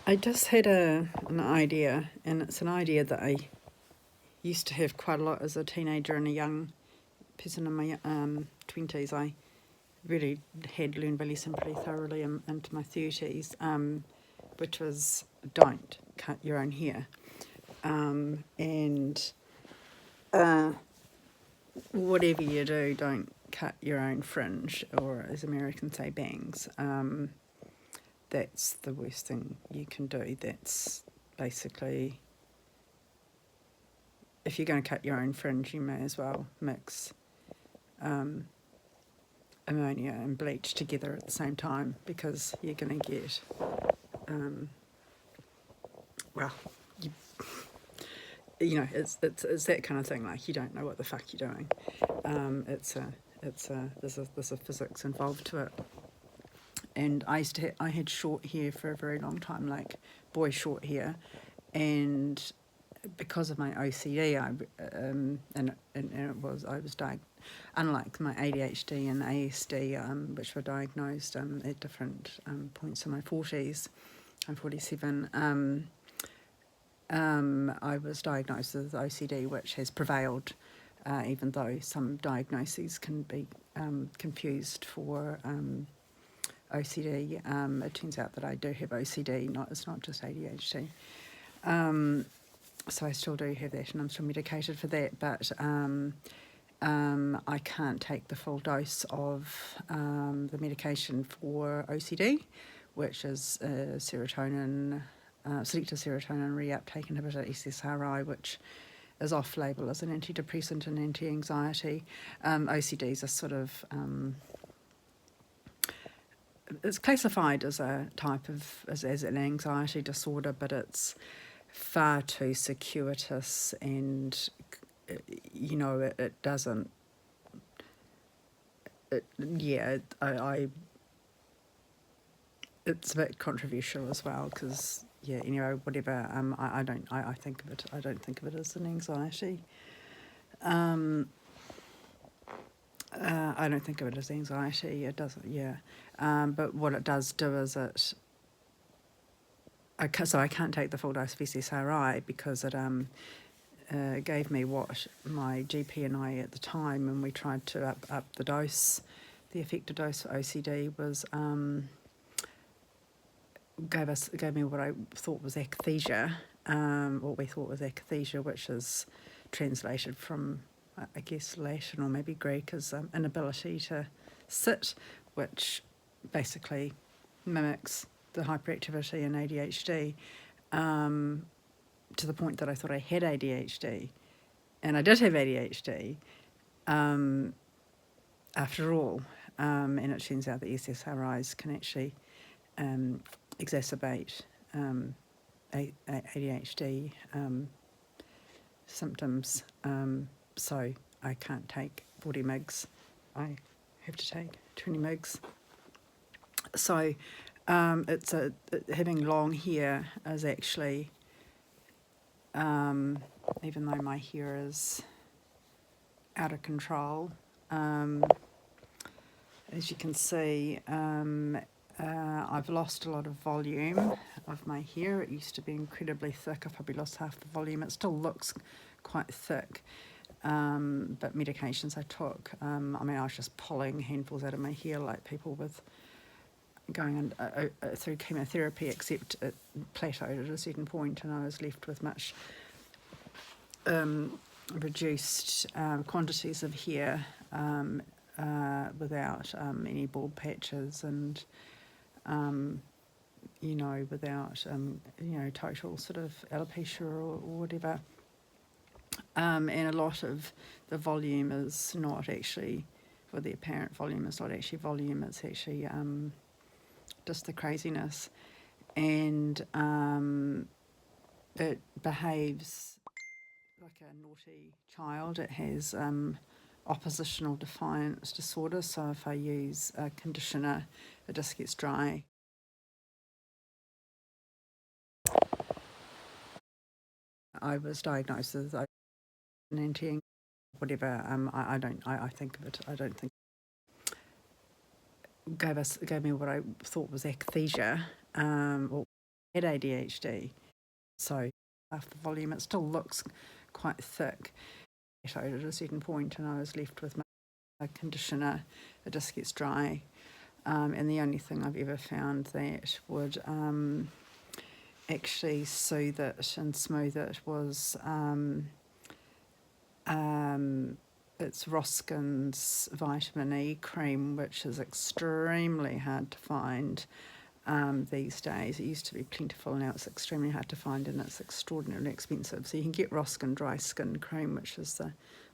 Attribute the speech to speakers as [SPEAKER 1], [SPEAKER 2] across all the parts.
[SPEAKER 1] I just had an idea, and it's an idea that I used to have quite a lot as a teenager and a young person in my 20s. I really had learned Valley pretty thoroughly into my 30s, which was don't cut your own hair. And whatever you do, don't cut your own fringe, or as Americans say, bangs. That's the worst thing you can do. That's basically, if you're going to cut your own fringe, you may as well mix ammonia and bleach together at the same time, because you're going to get, well, you know, it's that kind of thing. Like, you don't know what the fuck you're doing. There's a physics involved to it. And I had short hair for a very long time, like boy short hair, and because of my OCD, I was diagnosed, unlike my ADHD and ASD, which were diagnosed at different points in my 40s. I'm 47. I was diagnosed with OCD, which has prevailed, even though some diagnoses can be confused for OCD. It turns out that I do have OCD, it's not just ADHD. So I still do have that, and I'm still medicated for that, but I can't take the full dose of the medication for OCD, which is selective serotonin reuptake inhibitor, SSRI, which is off-label as an antidepressant and anti-anxiety. OCD is a sort of it's classified as a type of as an anxiety disorder, but it's far too circuitous, and it doesn't. It's a bit controversial as well, because whatever. I think of it. I don't think of it as an anxiety. I don't think of it as anxiety. It doesn't. Yeah. But what it does do is so I can't take the full dose of SSRI because it gave me what my GP and I at the time, when we tried to up the dose, the effective dose for OCD was gave me what I thought was akathisia, what we thought was akathisia, which is translated from I guess Latin or maybe Greek as inability to sit, which basically mimics the hyperactivity in ADHD, to the point that I thought I had ADHD, and I did have ADHD after all, and it turns out that SSRIs can actually exacerbate ADHD symptoms, so I can't take 40 mgs, I have to take 20 mgs. So having long hair is actually, even though my hair is out of control, as you can see, I've lost a lot of volume of my hair. It used to be incredibly thick. I've probably lost half the volume. It still looks quite thick, but medications I took, I was just pulling handfuls out of my hair like people with going through chemotherapy, except it plateaued at a certain point and I was left with much reduced quantities of hair, without any bald patches, and without total sort of alopecia or whatever. And a lot of the volume is not actually, or the apparent volume is not actually volume, it's actually just the craziness. And it behaves like a naughty child. It has oppositional defiance disorder, so if I use a conditioner, it just gets dry. I was diagnosed with an anti whatever. I think of it. I don't think gave me what I thought was akathisia, or had ADHD, so half the volume, it still looks quite thick. At a certain point, and I was left with my conditioner. It just gets dry, and the only thing I've ever found that would actually soothe it and smooth it was it's Roskin's vitamin E cream, which is extremely hard to find these days. It used to be plentiful, now it's extremely hard to find, and it's extraordinarily expensive. So you can get Roskin dry skin cream, which is the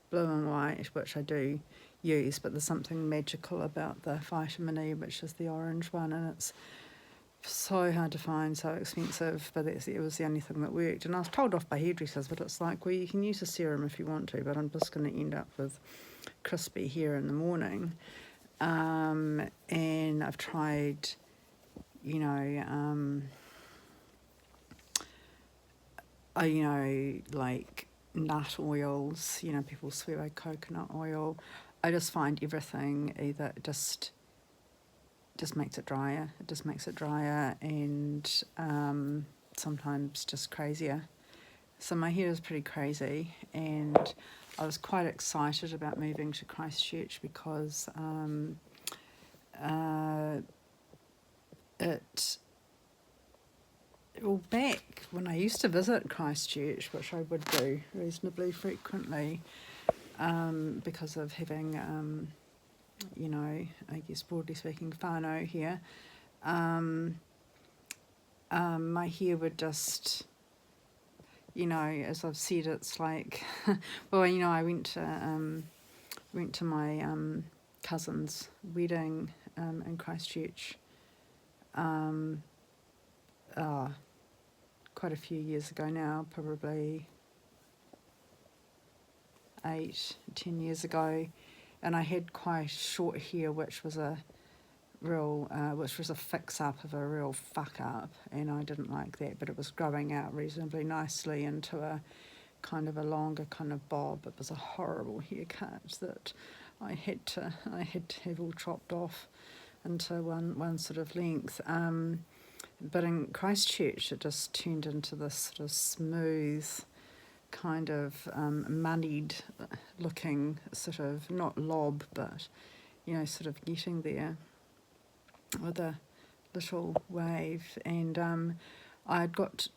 [SPEAKER 1] blue and white, which I do use, but there's something magical about the vitamin E, which is the orange one, and it's so hard to find, so expensive, but it was the only thing that worked. And I was told off by hairdressers, but it's like, well, you can use a serum if you want to, but I'm just going to end up with crispy hair in the morning. And I've tried, like nut oils, people swear by coconut oil. I just find everything either just makes it drier. It just makes it drier, and sometimes just crazier. So my hair is pretty crazy, and I was quite excited about moving to Christchurch because back when I used to visit Christchurch, which I would do reasonably frequently, because of having I guess broadly speaking, whānau here, my hair would just, as I've said, it's like, well, I went to my cousin's wedding in Christchurch quite a few years ago now, probably 8-10 years ago. And I had quite short hair, which was a fix up of a real fuck up, and I didn't like that. But it was growing out reasonably nicely into a kind of a longer kind of bob. It was a horrible haircut that I had to have all chopped off into one sort of length. But in Christchurch, it just turned into this sort of smooth, kind of moneyed looking sort of, not lob, but sort of getting there with a little wave. And I'd got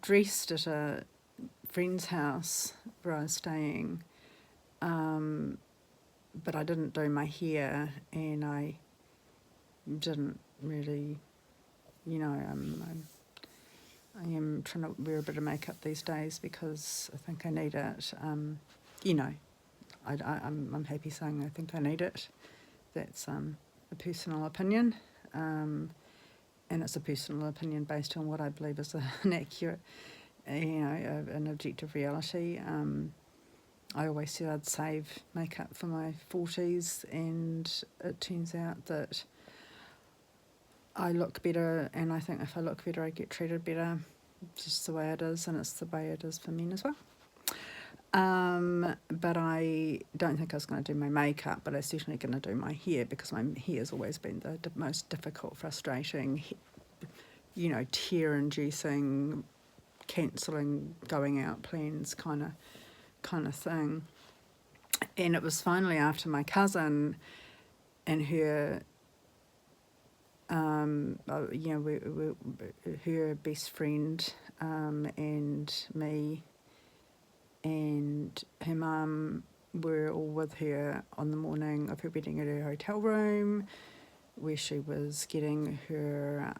[SPEAKER 1] dressed at a friend's house where I was staying, but I didn't do my hair, and I didn't really, I am trying to wear a bit of makeup these days because I think I need it. I'm happy saying I think I need it. That's a personal opinion, and it's a personal opinion based on what I believe is an accurate, an objective reality. I always said I'd save makeup for my 40s, and it turns out that I look better, and I think if I look better, I get treated better. It's just the way it is, and it's the way it is for men as well. But I don't think I was going to do my makeup, but I'm certainly going to do my hair, because my hair has always been the most difficult, frustrating, tear-inducing, cancelling, going out plans kind of thing. And it was finally after my cousin and her her best friend and me and her mum were all with her on the morning of her wedding at her hotel room, where she was getting her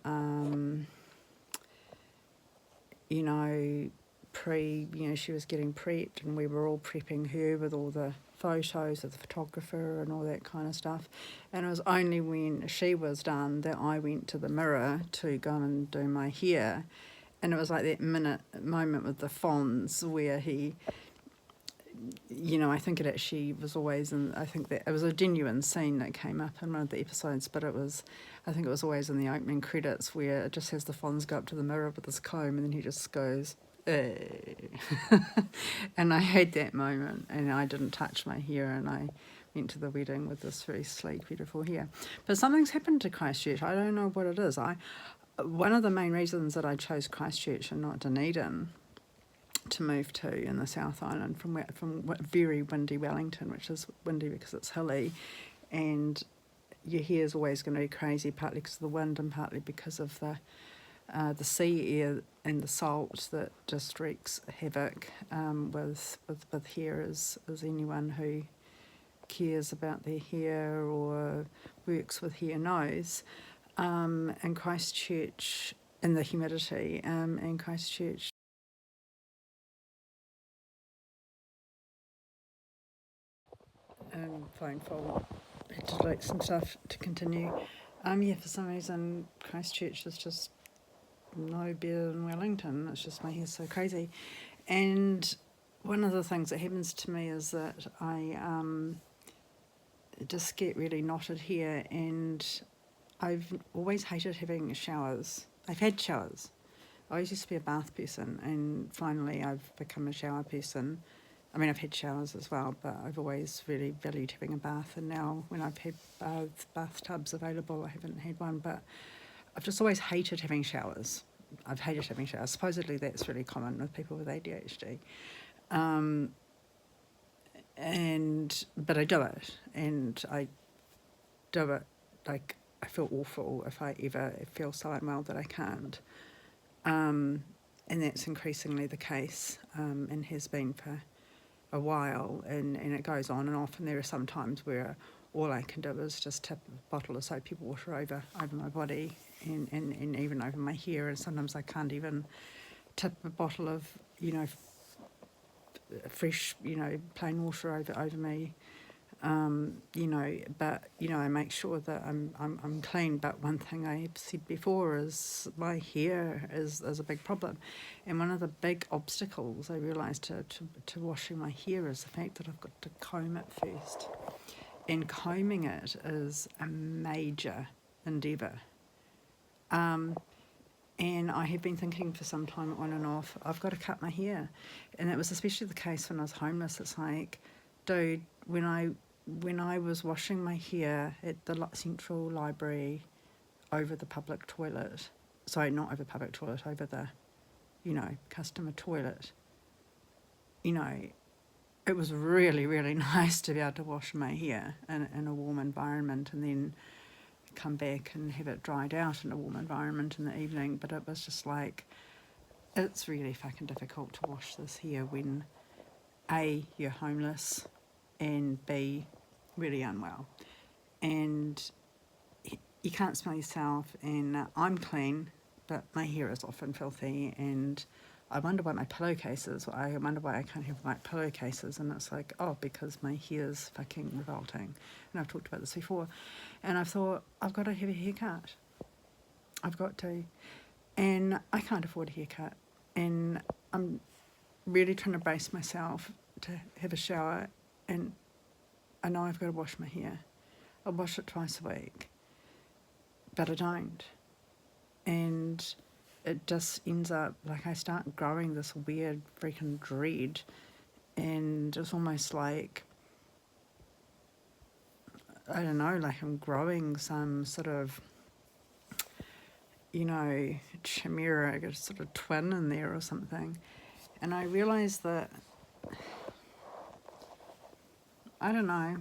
[SPEAKER 1] she was getting prepped, and we were all prepping her with all the photos of the photographer and all that kind of stuff. And it was only when she was done that I went to the mirror to go and do my hair. And it was like that moment with the Fonz where he, I think it actually was always I think that it was a genuine scene that came up in one of the episodes, but I think it was always in the opening credits, where it just has the Fonz go up to the mirror with his comb, and then he just goes, and I had that moment, and I didn't touch my hair, and I went to the wedding with this very sleek, beautiful hair. But something's happened to Christchurch. I don't know what it is. one of the main reasons that I chose Christchurch and not Dunedin to move to in the South Island from very windy Wellington, which is windy because it's hilly, and your hair is always going to be crazy, partly because of the wind and partly because of the sea air and the salt that just wreaks havoc with hair, as anyone who cares about their hair or works with hair knows. And Christchurch, in the humidity, and Christchurch. Phone full. I had to delete some stuff to continue. Yeah, for some reason, Christchurch is just no better than Wellington. It's just my hair's so crazy. And one of the things that happens to me is that I just get really knotted here, and I've always hated having showers. I've had showers. I always used to be a bath person, and finally I've become a shower person. I mean, I've had showers as well, but I've always really valued having a bath, and now when I've had bathtubs available, I haven't had one, but I've just always hated having showers. I've hated having showers. Supposedly that's really common with people with ADHD. But I do it, and I do it like I feel awful if I ever feel so unwell that I can't. And that's increasingly the case, and has been for a while, and it goes on and off, and there are some times where all I can do is just tip a bottle of soapy water over my body and even over my hair, and sometimes I can't even tip a bottle of, fresh, plain water over me. But I make sure that I'm clean. But one thing I said before is my hair is a big problem, and one of the big obstacles I realised to washing my hair is the fact that I've got to comb it first, and combing it is a major endeavour. And I have been thinking for some time on and off, I've got to cut my hair, and it was especially the case when I was homeless. It's like, dude, when I was washing my hair at the Central Library over the public toilet, sorry, not over public toilet, over the, customer toilet, it was really, really nice to be able to wash my hair in a warm environment and then come back and have it dried out in a warm environment in the evening. But it was just like, it's really fucking difficult to wash this hair when A, you're homeless, and B, really unwell, and you can't smell yourself, and I'm clean, but my hair is often filthy, and I wonder why my pillowcases, I wonder why I can't have white pillowcases, and it's like, oh, because my hair's fucking revolting, and I've talked about this before, and I thought, I've got to have a haircut, I've got to, and I can't afford a haircut, and I'm really trying to brace myself to have a shower, and I know I've got to wash my hair. I wash it twice a week, but I don't. And it just ends up like I start growing this weird freaking dread, and it's almost like, I don't know, like I'm growing some sort of, chimera, a sort of twin in there or something. And I realised that, I don't know,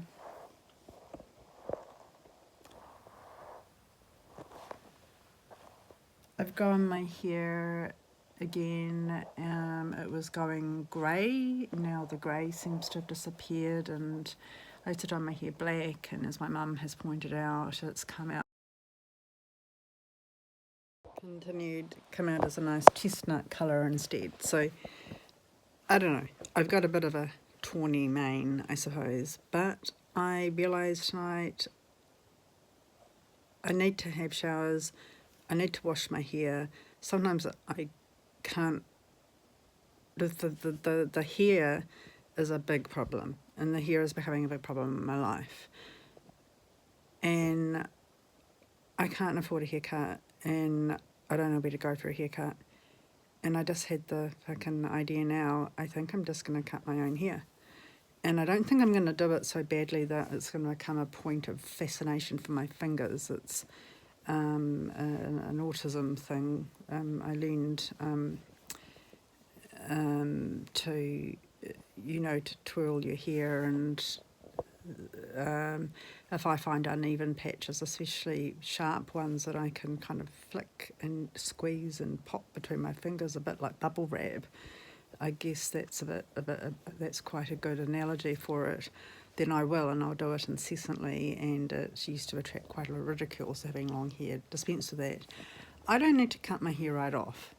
[SPEAKER 1] I've grown my hair again. It was going grey. Now the grey seems to have disappeared, and I used to dye my hair black, and as my mum has pointed out, it's come out as a nice chestnut colour instead. So I don't know, I've got a bit of a tawny mane, I suppose, but I realised tonight I need to have showers, I need to wash my hair. Sometimes I can't, the hair is a big problem, and the hair is becoming a big problem in my life, and I can't afford a haircut, and I don't know where to go for a haircut, and I just had the fucking idea now, I think I'm just going to cut my own hair. And I don't think I'm going to do it so badly that it's going to become a point of fascination for my fingers. an autism thing. I learned to, to twirl your hair, and if I find uneven patches, especially sharp ones that I can kind of flick and squeeze and pop between my fingers, a bit like bubble wrap, I guess that's that's quite a good analogy for it. Then I will, and I'll do it incessantly, and it used to attract quite a lot of ridicule, so having long hair, dispense with that. I don't need to cut my hair right off.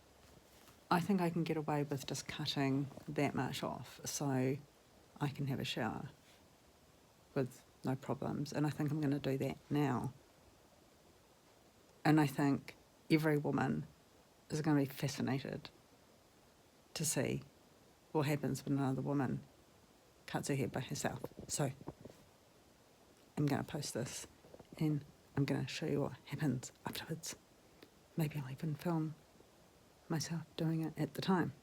[SPEAKER 1] I think I can get away with just cutting that much off, so I can have a shower with no problems, and I think I'm going to do that now. And I think every woman is going to be fascinated to see what happens when another woman cuts her hair by herself. So I'm going to post this, and I'm going to show you what happens afterwards. Maybe I'll even film myself doing it at the time.